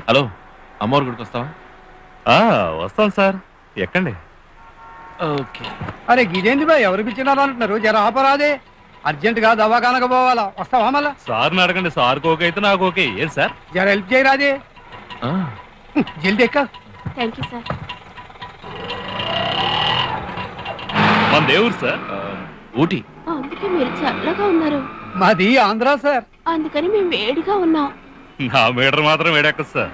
Hello, అమ్మవారి గుడికి వస్తావా? వస్తాం సార్, ఎక్కండి. ఓకే. అరే గిదేంది బా ఎవరు పిచ్చినారు అంటున్నారు, జర ఆపరాదే, అర్జెంట్ గా దవాఖానకు పోవాలా, వస్తావా మళ్ళా? సార్ని అడగండి, సార్కి ఓకే అయితే నాకు ఓకే. ఏం సార్? జర హెల్ప్ చేయరాదే. జల్దీ ఎక్క. Thank you sir. మన దేవుడు సార్ ఊటీ. అందుకే మీరు చల్లగా ఉన్నారు. మాది ఆంధ్ర సార్. అందుకని మేము వేడిగా ఉన్నాం. నా మీటర్ మాత్రం వేడెక్కదు సార్.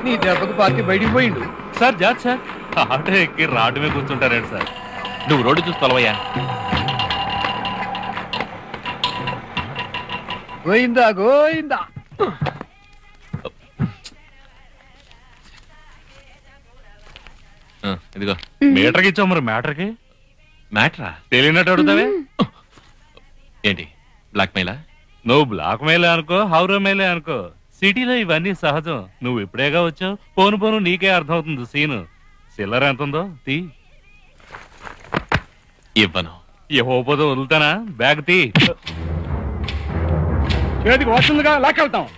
నీ దెబ్బకు పార్టీ బయటికి పోయిండు సార్. జాత్ సార్, ఆటో ఎక్కి రాటు మీద కూర్చుంటారేంటి సార్? నువ్వు రోడ్డు చూసి తొలవయ్యా. గోయిందా గోయిందా. ఇదిగో మీటర్కి ఇచ్చావు, మరి మ్యాటర్కి మ్యాటరా? తెలియనట్టు అడుగుతావే ఏంటి బ్లాక్ మెయిలా? నువ్వు బ్లాక్ మెయిలే అనుకో, హౌరా మెయిలే అనుకో, సిటీలో ఇవన్నీ సహజం. నువ్వు ఇప్పుడేగా వచ్చావు, పోను పోను నీకే అర్థమవుతుంది సీను. చిల్లర ఎంత ఉందో తీ. ఇవ్వను. ఇవ్వకపోతే వదులుతానా? బ్యాగ్ తీ. చేతికి వస్తుందిగా, లాక్కెళ్తాం.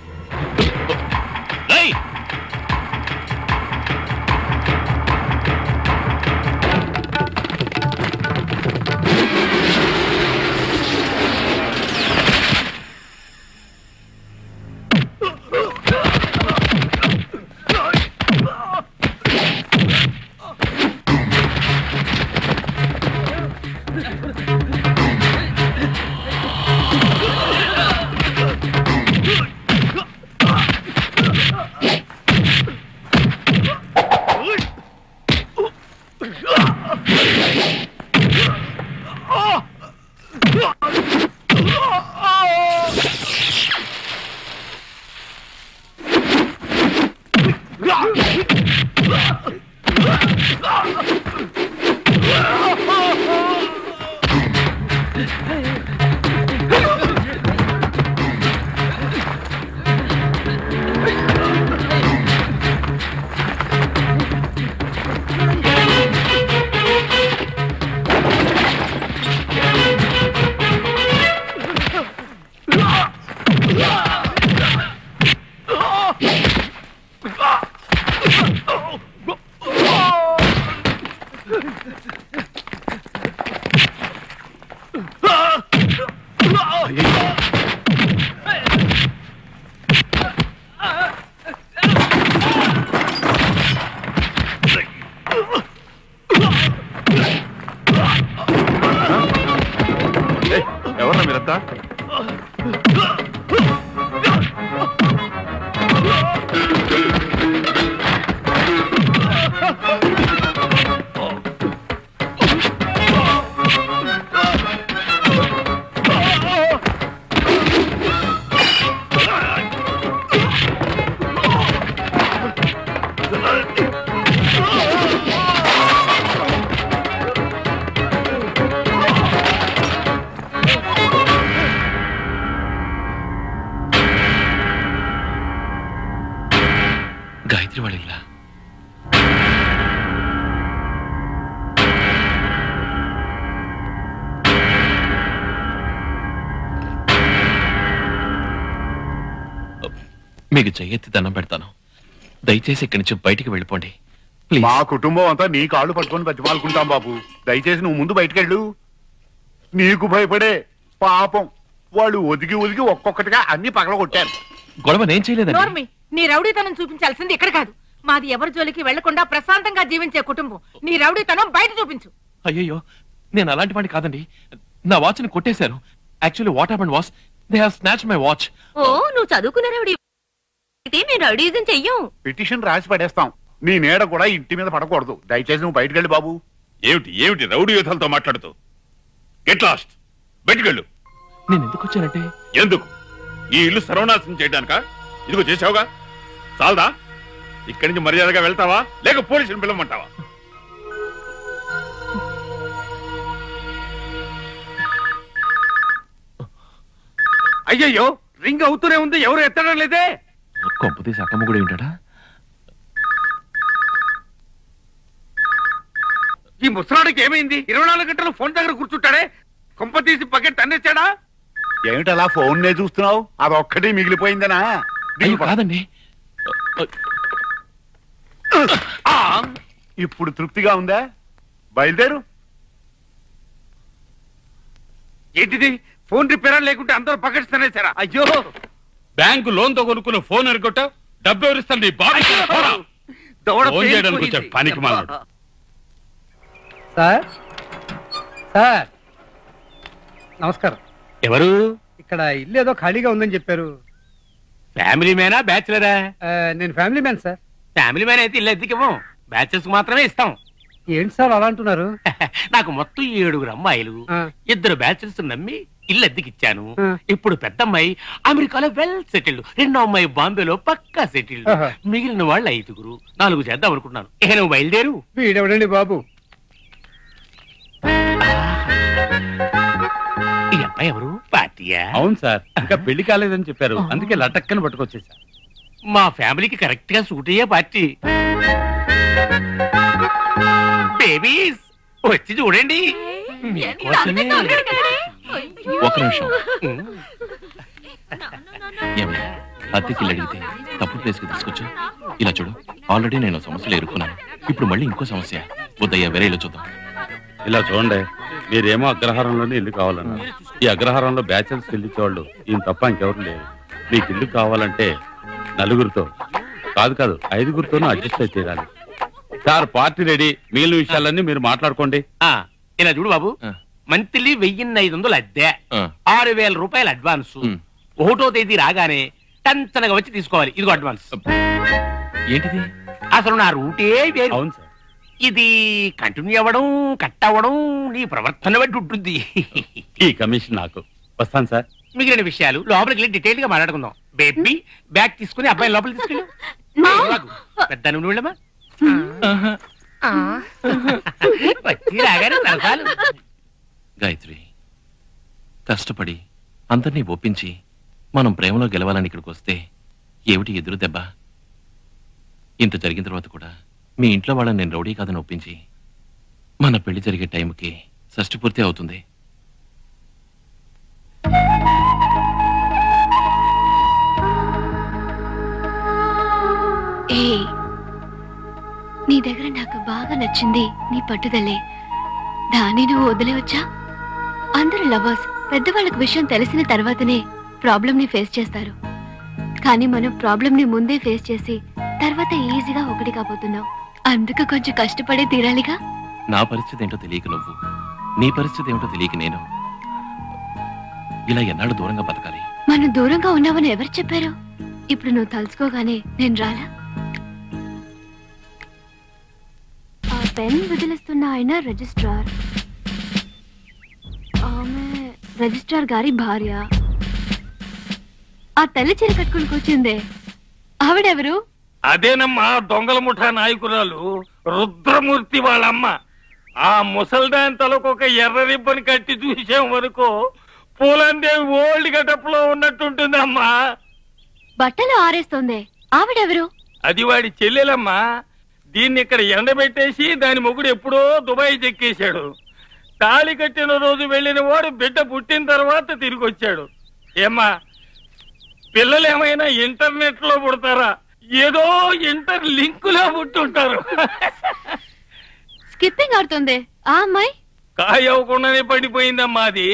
ఎవరన్నా మీరంతా? గాయత్రి వాళ్ళ ఇల్లా? మీకు చెయ్యెత్తి దండం పెడతాను, దయచేసి ఇక్కడి నుంచి బయటికి వెళ్ళిపోండి. మా కుటుంబం అంతా నీ కాళ్ళు పట్టుకొని బతిమాలుకుంటాం బాబు, దయచేసి నువ్వు ముందు బయటకెళ్ళు. నీకు భయపడే పాపం వాళ్ళు ఒదిగి ఒదిగి ఒక్కొక్కటిగా అన్ని పగలగొట్టారు. గొడవ నేను చేయలేదండి. నీ రౌడీతనం చూపించాల్సింది ఇక్కడ కాదు, మాది ఎవరి జోలికి వెళ్లకుండా ప్రశాంతంగా జీవించే కుటుంబం. నీ రౌడీతనం బయట చూపించు. అయ్యయ్యో, నేను అలాంటి వాడిని కాదండి. నా వాచ్ ని కొట్టేశారు. Actually what happened was they have snatched my watch. ఓ, నువ్వు చదువుకున్న రౌడీ, మేము రౌడీజం చెయ్యం. పిటిషన్ రాసి పడేస్తాం. నీ నీడ కూడా ఇంటి మీద పడకూడదు, దయచేసి నువ్వు బయటకెళ్ళి బాబు. ఏమిటి ఏమిటి రౌడీ యోధాలతో మాట్లాడుతూ? గెట్ లాస్ట్, బయటకెళ్ళు. నేను ఎందుకు వచ్చానంటే, ఎందుకు? ఈ ఇల్లు సర్వనాశనం చేయడానికా? ఇదిగో చేసావుగా, చాలదా? ఇక్కడి నుంచి మర్యాదగా వెళ్తావా లేక పోలీసులు పిలవమంటావా? అయ్యయ్యో, రింగ్ అవుతూనే ఉంది, ఎవరు ఎత్తడం లేదే. కొంపతీసి అక్కమ్మ కూడా ఉంటాడా? ఈ ముసలాడికి ఏమైంది? 24 గంటలు ఫోన్ దగ్గర కూర్చుంటాడే, కొంప తీసి పకెట్ అన్నేచ్చాడా? ఏమిటలా ఫోన్ నే చూస్తున్నావు? అదొక్కటి మిగిలిపోయిందనా? అయ్యో కాదండి. ఇప్పుడు తృప్తిగా ఉందా? బయలుదేరు. ఏంటిది? ఫోన్ రిపేర్ లేకుంటే అందరూ పకెట్స్ తినేసారా? అయ్యో, బ్యాంకు లోన్ తో కొనుక్కున్న ఫోన్ ఎరగొట్టా, డబ్బు ఎవరిస్తాను నీ బాబు. దవడ ఫోన్ చేయడానికి పేలిపోయింది. వచ్చాడు పనికి మాలినాడు. సార్ సార్ నమస్కారం. ఎవరు? ఇక్కడ ఇల్లు ఏదో ఖాళీగా ఉందని చెప్పారు. ఫ్యామిలీ మ్యానా బ్యాచులరా? నేను family man sir. Family man అయితే ఇల్లు ఎత్తికేమో, బ్యాచులర్స్ మాత్రమే ఇస్తాం. ఏంటి సార్ అలా అంటున్నారు? నాకు మొత్తం 7 అమ్మాయిలు, 2 బ్యాచులర్స్ నమ్మి ఇల్లు అద్దెకిచ్చాను. ఇప్పుడు పెద్ద అమ్మాయి అమెరికాలో వెల్ సెటిల్డ్, రెండో అమ్మాయి బాంబేలో పక్కా సెటిల్డ్, మిగిలిన వాళ్ళు 5. 4 చేద్దాం అనుకుంటున్నాను. ఇక నువ్వు బయలుదేరు. వీడెవడండి బాబు? ఈ అబ్బాయి ఎవరు? పార్టీయా? అవును సార్, ఇంకా పెళ్లి కాలేదని చెప్పారు, అందుకే లటక్కని పట్టుకొచ్చేసా. మా ఫ్యామిలీకి కరెక్ట్ గా సూట్ అయ్యే పార్టీ. బేబీస్ వచ్చి చూడండి. ఒక నిమిషం. ఏమయ్యా, అద్దెకి అడిగితే తప్పుడు ప్లేస్ కి తీసుకొచ్చు. ఇలా చూడు, ఆల్రెడీ నేను సమస్యలు ఎదుర్కొన్నాను, ఇప్పుడు మళ్ళీ ఇంకో సమస్య. వద్దయ్యా, వేరే ఇల్లు చూద్దాం. ఇలా చూడండి, మీరేమో అగ్రహారంలోనే ఇల్లు కావాలన్నారు. ఈ అగ్రహారంలో బ్యాచులర్స్ ఇల్లిచ్చేవాళ్ళు ఈయన తప్ప ఇంకెవరు లేరు. మీకు ఇల్లు కావాలంటే 4 కాదు 5 అడ్జస్ట్ అయితే తీరాలి. సార్ పార్టీ రెడీ, మిగిలిన విషయాలన్నీ మీరు మాట్లాడుకోండి. ఇలా చూడు బాబు, మంత్లీ 1500 అద్దె, 6000 రూపాయలు అడ్వాన్స్. 1వ తేదీ రాగానే టంచనగా వచ్చి తీసుకోవాలి. ఇదిగో అడ్వాన్స్. ఏంటిది? అసలు నా రూటే వేరు. అవును సార్, ఇది కంటిన్యూ అవ్వడం కట్ అవ్వడం నీ ప్రవర్తన బట్టి ఉంటుంది. ఈ కమిషన్ నాకు. వస్తాను సార్. మిగిలిన విషయాలు లోపలికి వెళ్ళి డీటెయిల్ గా మాట్లాడుకుందాం. బేబీ బ్యాగ్ తీసుకుని అబ్బాయి లోపలికి తీసుకెళ్ళు. పెద్ద నువ్వులమ్మా వచ్చి రాగానే తలసాలు. గాయత్రి, కష్టపడి అందరినీ ఒప్పించి మనం ప్రేమలో గెలవాలని ఇక్కడికి వస్తే ఏమిటి ఎదురు దెబ్బ? ఇంత జరిగిన తర్వాత కూడా మీ ఇంట్లో వాళ్ళని నేను రౌడీ కాదని ఒప్పించి మన పెళ్లి జరిగే టైంకి షష్ఠి పూర్తి అవుతుంది. నీ దగ్గర నాకు బాగా నచ్చింది నీ పట్టుదలే. దాన్ని నువ్వు వదిలేవచ్చా? అందరూ లవర్స్ పెద్దవాళ్ళకి విషయం తెలిసిన తర్వాతనే ప్రాబ్లం ని ఫేస్ చేస్తారు. కానీ మనం ప్రాబ్లం ని ముందే ఫేస్ చేసి తర్వాత ఈజీగా ఒకటి కాబోతున్నావు. అందుకు కొంచెం కష్టపడే తీరాలిగా. నా పరిస్థితి ఏంటో తెలియక నువ్వు, నీ పరిస్థితి ఏమిటో తెలియక నేను ఇలా ఎన్నాళ్ళు దూరంగా బతకాలి? మనం దూరంగా ఉన్నామని ఎవరు చెప్పారు? ఇప్పుడు నువ్వు తలుచుకోగానే నేను రాలా? ఆ పెన్ వదిలిస్తున్న ఆయన రిజిస్ట్రార్, ఆమె రిజిస్ట్రార్ గారి భార్య. ఆ తెల్ల చీర కట్టుకుని కూర్చుందే ఆవిడెవరు? అదేనమ్మా దొంగల ముఠా నాయకురాలు రుద్రమూర్తి వాళ్ళమ్మ. ఆ ముసల్దాన్ తలకు ఒక ఎర్ర రిబ్బన్ కట్టి చూసాం వరకు పూలందేవి ఓల్డ్ గటప్లో ఉన్నట్టుంటుందమ్మా. బట్టలు ఆరేస్తోంది ఆవిడెవరు? అది వాడి చెల్లెలమ్మా. దీన్ని ఇక్కడ ఎండబెట్టేసి దాని మొగుడు ఎప్పుడో దుబాయ్ చెక్కేశాడు. తాళి కట్టిన రోజు వెళ్ళిన వాడు బిడ్డ పుట్టిన తర్వాత తిరిగి వచ్చాడు. ఏమ్మా, పిల్లలు ఏమైనా ఇంటర్నెట్ లో పుడతారా? ఏదో ఇంటర్ లింకులో పుట్టుంటారు. స్కిప్పింగ్ ఆడుతుంది ఆ అమ్మాయి. కాయవకుండానే పడిపోయిందమ్మా అది.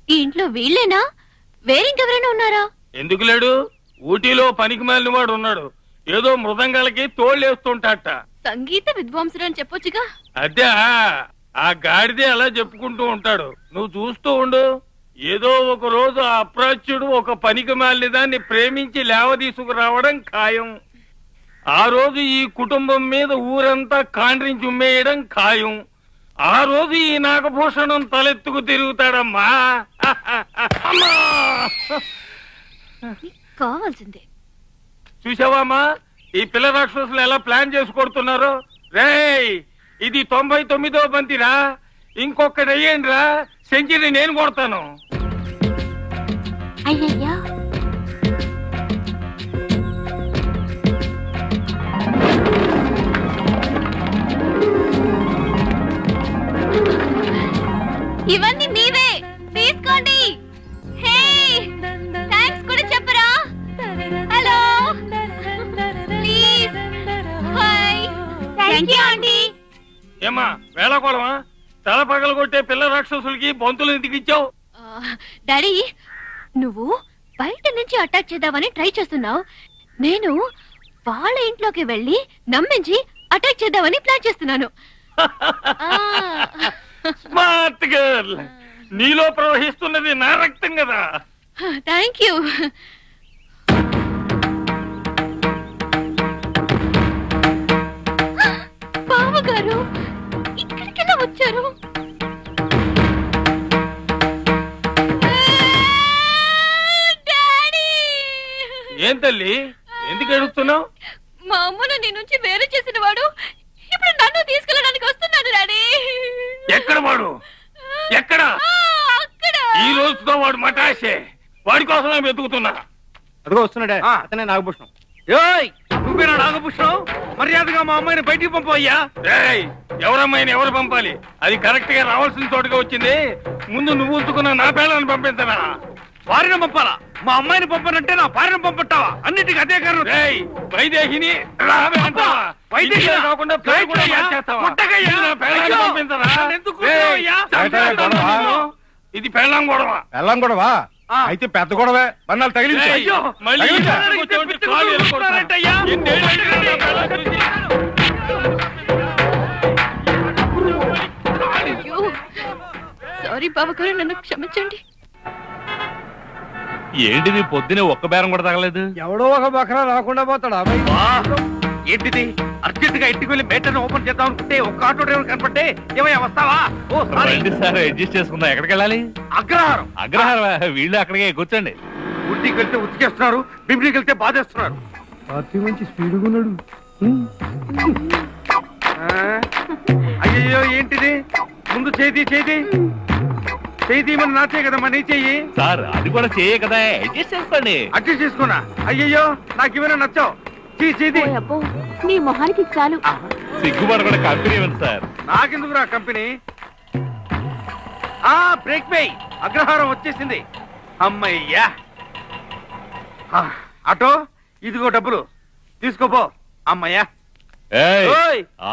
ఈ ఇంట్లో వీళ్ళేనా? వేరింకెవరైనా ఉన్నారా? ఎందుకు లేడు? ఊటీలో పనికి మాలిన వాడు ఉన్నాడు. ఏదో మృదంగాలకి తోళ్ళేస్తుంటాట. సంగీత విద్వాంసుడు అని చెప్పొచ్చుగా. అదే ఆ గాడిదే అలా చెప్పుకుంటూ ఉంటాడు. నువ్వు చూస్తూ ఉండు. ఏదో ఒక రోజు ఆ అప్రాచ్యుడు ఒక పనికి మాలిన దాన్ని ప్రేమించి లేవ తీసుకురావడం ఖాయం. ఆ రోజు ఈ కుటుంబం మీద ఊరంతా కాండ్రించి ఉమ్మేయడం ఖాయం. ఆ రోజు ఈ నాగభూషణం తలెత్తుకు తిరుగుతాడమ్మా. కావాల్సిందే. చూసావామా ఈ పిల్ల రాక్షసులు ఎలా ప్లాన్ చేసి కొడుతున్నారు? రేయ్, ఇది 99వ బంతిరా. ఇంకొకటి అయ్యండి రా, సెంచరీ నేను కొడతాను. అయ్యయ్యా ఇవన్నీ మీవే తీసుకోండి. హే థాంక్స్ కూడా చెప్పరా? Hello please hi thank you aunty. ఏమా వేళకోళమా? తల పగల కొట్టే పిల్ల రాక్షసులకి బొంతులు ఎందుకు ఇచ్చావు? డాడీ నువ్వు బయట నుంచి అటాక్ చేద్దామని ట్రై చేస్తున్నావు. నేను వాళ్ళ ఇంట్లోకి వెళ్ళి నమ్మించి అటాక్ చేద్దామని ప్లాన్ చేస్తున్నాను. Smart girl. నీలో ప్రవహిస్తున్నది నా రక్తం కదా. Thank you. బావగారు ఇక్కడికెలా వచ్చారు? ఏం తల్లి ఎందుకు ఏడుస్తున్నావు? మా అమ్మను నీ నుంచి వేరు చేసిన వాడు ఇప్పుడు నన్ను తీసుకెళ్ళడానికి వస్తున్నాడు డాడీ. ఎక్కడ వాడు? ఎక్కడ? అక్కడ. ఈ రోజుతో వాడు మటాషే. వాడి కోసమే వెతుకుతున్నా. అదిగో వస్తున్నాడే, అతనే నాగభూషణం. నువ్వేనా నాగభూషణం? మర్యాదగా మా అమ్మాయిని బయటికి పంపయ్యా. ఎవరమ్మాయిని ఎవరు పంపాలి? అది కరెక్ట్ గా రావాల్సిన చోటుగా వచ్చింది. ముందు నువ్వు ఉంచుకున్న నా పేర్లను పంపించనా? వారిని పంపాలా? మా అమ్మాయిని పంపనంటే నా భార్యను పంపట్టావా? అన్నిటికీ అదే కారణం. వైదేహిని కాకుండా ఇది పెళ్ళాం గొడవ. వెళ్ళం గొడవా? అయితే పెద్ద గొడవే. బన్నాలు తగిలించు. సారీ బావగారు, నన్ను క్షమించండి. ఏంటిది పొద్దునే ఒక్క బేరం కూడా తగలేదు? ఎవడో ఒక బకరా రాకుండా పోతాడా? ఏంటిది? అర్జెంట్ గా ఇంటికి వెళ్ళి మేటర్ని ఓపెన్ చేద్దాం అనుకుంటే ఒక్క ఆటో డ్రైవర్ కనపట్టే ఏమయ్యా వస్తావా? ఓ సారీ సార్, అడ్జస్ట్ చేసుకుందాం. ఎక్కడికి వెళ్ళాలి? అగ్రహారం. అగ్రహారం? వీళ్ళు అక్కడికే కూర్చోండి. ఉట్టికి వెళ్తే ఉతికేస్తున్నారు, బిబ్లికి వెళ్తే బాధేస్తున్నారు. పార్టీ మంచి స్పీడ్గా ఉన్నాడు. అయ్యో ఏంటిది? ముందు చేతి చేతి చేతి మన నాచే కదమ్మా, నీ చెయ్యి. సార్ అది కూడా చేయే కదా, అడ్జస్ట్ చేసుకోండి. అడ్జస్ట్ చేసుకున్నా. అయ్యయ్యో నాకు ఇవన్నీ నచ్చావు. చేతి నీ మొహానికి చాలు. సిగ్గుపడకుండా కంపెనీ ఇవ్వండి సార్. నాకెందుకు రా కంపెనీ? Break pay. అగ్రహారం వచ్చేసింది. అమ్మయ్యా. ఆటో ఇదిగో డబ్బులు తీసుకోపో. అమ్మయ్యా.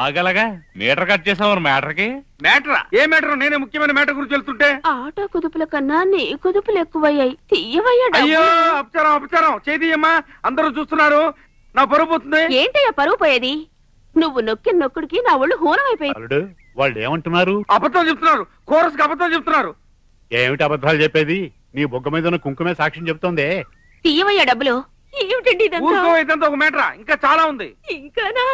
ఆగలగా మీటర్ కట్ చేసావు మ్యాటర్కి. మ్యాటరా? ఏ మ్యాటర్? నేనే ముఖ్యమైన మ్యాటర్ గురించి వెళ్తుంటే ఆటో కుదుపుల కన్నా నీ కుదుపులు ఎక్కువయ్యాయి. తీయవయ్యా. అయ్యో అపచారం అపచారం. చేదియమ్మా, అందరూ చూస్తున్నారు. నా పరువు పోతుంది. ఏంటయ్యా పరువు పోయేది? నువ్వు నొక్కిన నొక్కుడికి నా ఒళ్ళు హూనం అయిపోయింది. వాళ్ళు ఏమంటున్నారు? అబద్ధం చెప్తున్నారు. కోరస్కి అబద్ధం చెప్తున్నారు. ఏమిటి అబద్ధాలు చెప్పేది? నీ బొగ్గ మీద ఉన్న కుంకుమే సాక్ష్యం చెప్తోంది. తీయవయ్యా డబ్బులు. ఏమిటండి ఊరుకో, ఇదంతా ఒక మ్యాటరా? ఇంకా చాలా ఉంది. ఇంకానా?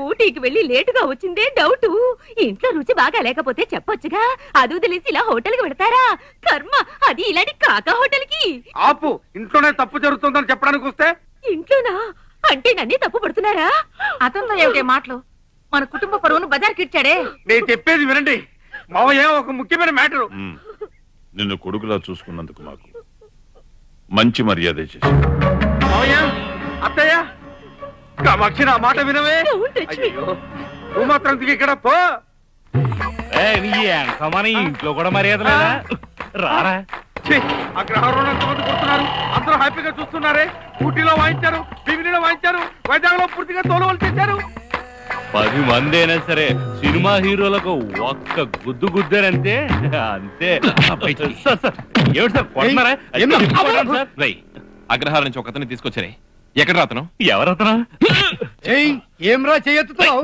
ఊటీకి వెళ్ళి లేటుగా వచ్చిందే డౌట్. ఇంట్లో రుచి బాగా లేకపోతే చెప్పొచ్చుగా. అది వదిలేసి ఇలా హోటల్ కి పెడతారా? కర్మ, అది ఇలాంటి కాకా హోటల్ కి. ఆపు. ఇంట్లోనే తప్పు జరుగుతుందని చెప్పడానికి వస్తే ఇంట్లోనా? అంటే నన్నే తప్పు పడుతున్నారా? అతనితో ఏమిటే మాటలు? మన కుటుంబ పరువును బజార్కి ఇచ్చాడే. నేను చెప్పేది వినండి మావయ్య. ఒక ముఖ్యమైన మ్యాటరు. నిన్ను కొడుకులా చూసుకున్నందుకు మాకు మంచి మర్యాద చేసి. మావయ్య, అత్తయ్య, కామాక్షి నా మాట వినవే. అయ్యో నువ్వు మాత్రం ఇక్కడ పో. ఇంట్లో కూడా మర్యాద లేదా? రారా. అగ్రహారంలో ఎంతమంది కొడుతున్నారు, అందరూ హ్యాపీగా చూస్తున్నారే. ఊటీలో వాయించారు, బిగినిలో వాయించారు, వైజాగ్ లో పూర్తిగా తోలు చేశారు. 10 మంది అయినా సరే సినిమా హీరోలకు ఒక్క గుద్దు గుద్దారంతే. అంతే. ఏమిటి సార్ కొన్నారా? అగ్రహారం నుంచి ఒకతని తీసుకొచ్చారే. ఎక్కడ రాతను? ఎవరతను? ఏమ్రా చేయెత్తుతున్నావు?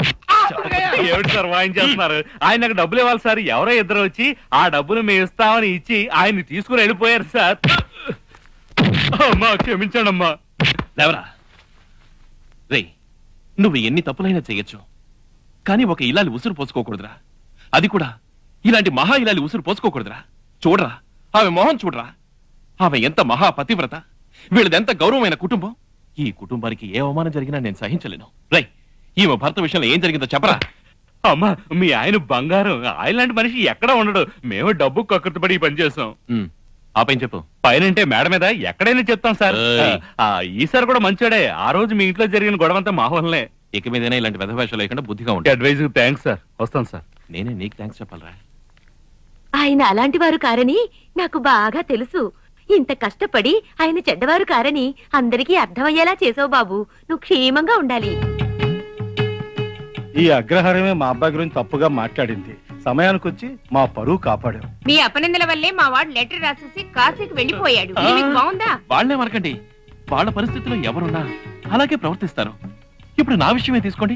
ఏమిటి సార్ వాయించేస్తున్నారు? ఆయన నాకు డబ్బులు ఇవ్వాలి సార్. ఎవరో ఇద్దరు వచ్చి ఆ డబ్బులు మేము ఇస్తామని ఇచ్చి ఆయన్ని తీసుకుని వెళ్ళిపోయారు సార్. అమ్మా క్షమించండి అమ్మా. లేవరా రే, నువ్వు ఎన్ని తప్పులైనా చెయ్యొచ్చు, కానీ ఒక ఇల్లాలి ఉసురు పోసుకోకూడదురా. అది కూడా ఇలాంటి మహా ఇల్లాలి ఉసురు పోసుకోకూడదురా. చూడరా ఆమె మొహం చూడరా. ఆమె ఎంత మహా పతివ్రత, వీళ్ళదెంత గౌరవమైన కుటుంబం. ఈ కుటుంబానికి ఏ అవమానం జరిగినా నేను సహించలేను. రై, ఈమె భర్త విషయంలో ఏం జరిగిందో చెప్పరా. అమ్మా మీ ఆయన బంగారం. ఆయన లాంటి మనిషి ఎక్కడా ఉండడు. మేము డబ్బు కక్కుర్తిపడి పనిచేస్తాం. ఆపేం చెప్పు. పైనంటే మేడ మీద ఎక్కడైనా చెప్తాం సార్. ఈసారి కూడా మంచోడే. ఆ రోజు మీ ఇంట్లో జరిగిన గొడవంతా మా వల్లనే. ఇక మీదైనా ఇలాంటి పెద్ద భాష లేకుండా బుద్ధిగా ఉంటాయి. Advice thanks sir. వస్తాను సార్. నేనే నీకు థ్యాంక్స్ చెప్పాలరా. ఆయన అలాంటి వారు కారని నాకు బాగా తెలుసు. ఇంత కష్టపడి ఆయన చెడ్డవారు కారని అందరికీ అర్థమయ్యేలా చేసావు బాబు. నువ్వు క్షేమంగా ఉండాలి. ఈ అగ్రహారమే మా అబ్బాయి గురించి తప్పుగా మాట్లాడింది. సమయానికి వచ్చి మా పరువు కాపాడారు. మీ అపనిందల వల్లే మా వాడు లెటర్ రాసేసి కాశీకి వెళ్ళిపోయాడు. మీకు బాగుందా? వాళ్లే మనకండి. వాళ్ళ పరిస్థితిలో ఎవరున్నా అలాగే ప్రవర్తిస్తారు. ఇప్పుడు నా విషయమే తీసుకోండి.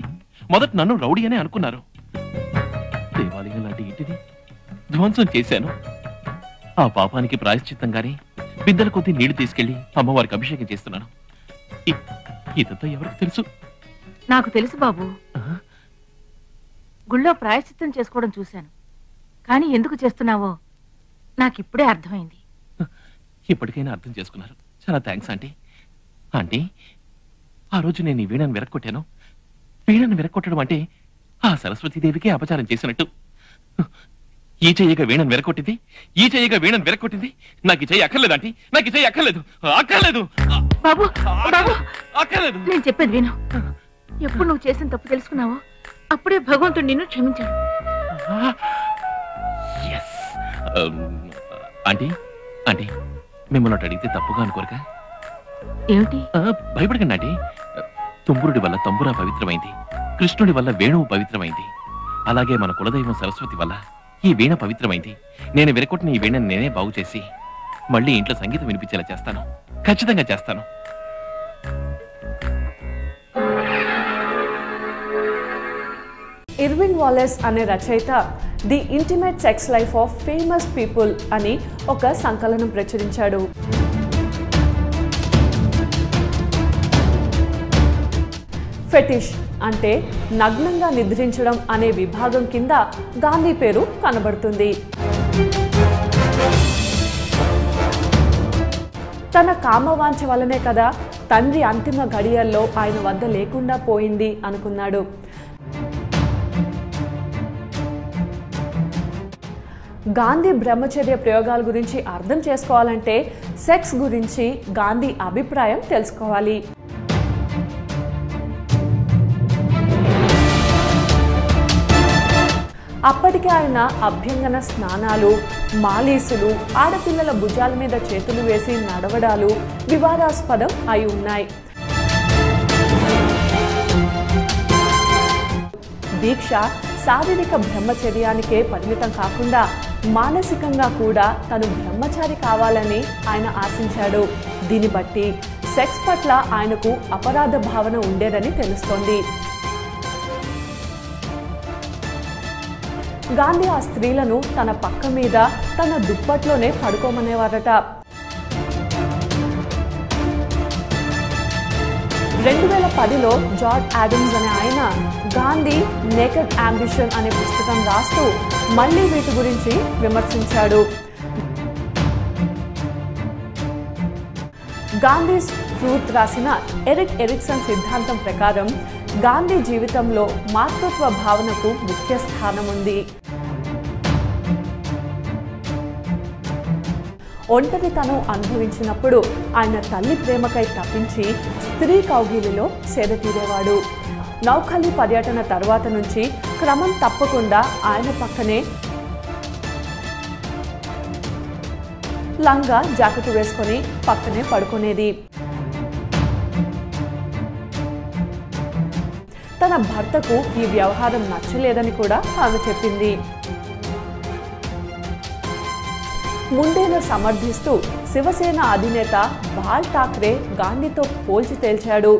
మొదట నన్ను రౌడీ అనే అనుకున్నారు. దేవాలయం లాంటి ఇంటిని ధ్వంసం చేశాను. ఆ పాపానికి ప్రాయశ్చిత్తంగానే బిద్దల కొద్దీ నీళ్లు తీసుకెళ్లి అమ్మవారికి అభిషేకం చేస్తున్నాను. ఇదంతా ఎవరికి తెలుసు? నాకు తెలుసు బాబు. గుళ్ళో ప్రాయశ్చిత్తం చేసుకోవడం చూశాను. కానీ ఎందుకు చేస్తున్నావో నాకిప్పుడే అర్థమైంది. ఇప్పటికైనా అర్థం చేసుకున్నారు. చాలా థ్యాంక్స్ ఆంటీ. ఆంటీ, ఆ రోజు నేను ఈ వీణను విరక్కొట్టాను. వీణను విరక్కొట్టడం అంటే ఆ సరస్వతీదేవికి అపచారం చేసినట్టు. ఈ చెయ్యగా వీణను విరక్కొట్టింది, ఈ చెయ్యగా వీణను విరక్కొట్టింది. నాకు ఈ చెయ్యి అక్కర్లేదు ఆంటీ. నాకు ఈ చెయ్యి అక్కర్లేదు. అక్కర్లేదు బాబు, బాబు, అక్కర్లేదు. నేను చెప్పేది విను. ఎప్పుడు నువ్వు చేసిన తప్పు తెలుసుకున్నావో అప్పుడే భగవంతుడు నిన్ను క్షమించాడు. ఆంటీ, ఆంటీ, మిమ్మల్ని ఒకటి అడిగితే తప్పుగా అనుకోరుగా? ఏమిటి? భయపడకండి ఆంటీ. తుంబురుడి వల్ల తంబురా పవిత్రమైంది, కృష్ణుడి వల్ల వేణువు పవిత్రమైంది. అలాగే మన కులదైవం సరస్వతి వల్ల ఈ వీణ పవిత్రమైంది. నేను విరగొట్టిన ఈ వీణను నేనే బాగు చేసి మళ్ళీ ఇంట్లో సంగీతం వినిపించేలా చేస్తాను. ఖచ్చితంగా చేస్తాను. ఇర్విన్ వాలెస్ అనే రచయిత the intimate sex life of famous people అని ఒక సంకలనం ప్రచురించాడు. ఫెటిష్ అంటే నగ్నంగా నిద్రించడం అనే విభాగం కింద గాంధీ పేరు కనబడుతుంది. తన కామవాంఛ వల్లనే కదా తండ్రి అంతిమ గడియల్లో ఆయన వద్ద లేకుండా పోయింది అనుకున్నాడు. గాంధీ బ్రహ్మచర్య ప్రయోగాల గురించి అర్థం చేసుకోవాలంటే సెక్స్ గురించి గాంధీ అభిప్రాయం తెలుసుకోవాలి. అప్పటికే ఆయన అభ్యంగన స్నానాలు, మాలీసులు, ఆడపిల్లల భుజాల మీద చేతులు వేసి నడవడాలు వివాదాస్పదం అయి ఉన్నాయి. దీక్ష శారీరక బ్రహ్మచర్యానికే పరిమితం కాకుండా మానసికంగా కూడా తను బ్రహ్మచారి కావాలని ఆయన ఆశించాడు. దీన్ని బట్టి సెక్స్ పట్ల ఆయనకు అపరాధ భావన ఉండేదని తెలుస్తోంది. గాంధీ ఆ స్త్రీలను తన పక్క మీద తన దుప్పట్లోనే పడుకోమనేవారట. 2010లో జార్జ్ ఆడమ్స్ అనే ఆయన గాంధీ నేకెడ్ అంబిషన్ అనే పుస్తకం రాస్తూ మళ్ళీ వీటి గురించి విమర్శించాడు. గాంధీ ట్రూత్ రాసిన ఎరిక్ ఎరిక్సన్ సిద్ధాంతం ప్రకారం గాంధీ జీవితంలో మాతృత్వ భావనకు ముఖ్య స్థానం ఉంది. ఒంటరితనం అనుభవించినప్పుడు ఆయన తల్లి ప్రేమకై తప్పించి స్త్రీ కౌగిలిలో సేద తీరేవాడు. నౌఖలి పర్యటన తర్వాత నుంచి క్రమం తప్పకుండా ఆయన పక్కనే లంగా జాకెట్ వేసుకొని పక్కనే పడుకునేది. తన భర్తకు ఈ వ్యవహారం నచ్చలేదని కూడా ఆమె చెప్పింది. ముందేను సమర్థిస్తూ శివసేన అధినేత బాల్ ఠాక్రే గాంధీతో పోల్చి తేల్చాడు.